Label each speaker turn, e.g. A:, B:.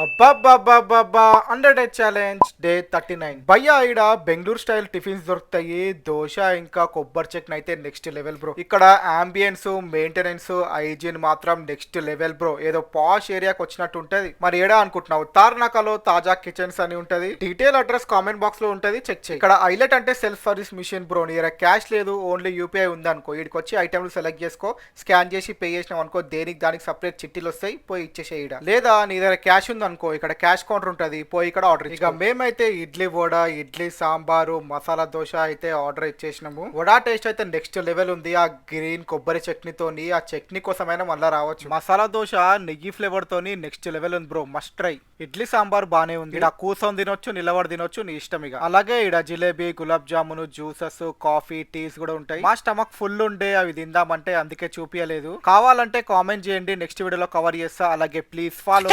A: అబ్బబ్బబ్బబ్బబ్బా 100 days challenge day 39. భయ్యా ఈడ బెంగళూరు స్టైల్ టిఫిన్స్ దొరుకుతాయి. దోశ ఇంకా కొబ్బరి చట్నీ అయితే నెక్స్ట్ లెవెల్ బ్రో. ఇక్కడ అంబియన్స్, మెయింటెనెన్స్, హైజీన్ మాత్రం నెక్స్ట్ లెవెల్ బ్రో. ఏదో పాష్ ఏరియాకి వచ్చినట్టు ఉంటది. మరి ఏడా అనుకుంటున్నావు? తార్నాకలో తాజా కిచెన్స్ అని ఉంటది. డీటెయిల్ అడ్రస్ కామెంట్ బాక్స్ లో ఉంటది, చెక్ చేయి. ఇక్కడ హైలైట్ అంటే సెల్ఫ్ సర్వీస్ మిషన్ బ్రో. నీ దగ్గర క్యాష్ లేదు, ఓన్లీ యూపీఐ ఉంది అనుకో, ఇక్కడికి వచ్చి ఐటమ్లు సెలెక్ట్ చేసుకో, స్కాన్ చేసి పే చేసినావు అనుకో, దేనికి దానికి సపరేట్ చిట్టీలు వస్తాయి, పోయి ఇచ్చేసేయడ. లేదా నీ దగ్గర క్యాష్ ఉంది అనుకో, ఇక్కడ క్యాష్ కౌంటర్ ఉంటది, పోయి ఇక్కడ ఆర్డర్. ఇక మేమైతే ఇడ్లీ వడ, ఇడ్లీ సాంబారు, మసాలా దోశ అయితే ఆర్డర్ ఇచ్చేసినాము. వడ టేస్ట్ అయితే నెక్స్ట్ లెవెల్ ఉంది. ఆ గ్రీన్ కొబ్బరి చట్నీతోని, ఆ చట్నీ కోసమైనా మళ్ళీ రావచ్చు. మసాలా దోశ నెయ్యి ఫ్లేవర్ తోని నెక్స్ట్ లెవెల్ ఉంది bro, must try. Idli sambar బానే ఉంది. ఇక్కడ కూర్చొని తినొచ్చు, నిలబడి తినొచ్చు, నీ ఇష్టం. ఇక అలాగే ఇక్కడ jalebi, gulab jamun, juices, coffee, teas కూడా ఉంటాయి. మా స్టమక్ ఫుల్ ఉండే అవి తిందామంటే అందుకే చూపించలేదు. కావాలంటే కామెంట్ చేయండి, నెక్స్ట్ వీడియోలో కవర్ చేస్తా. అలాగే ప్లీజ్ ఫాలో.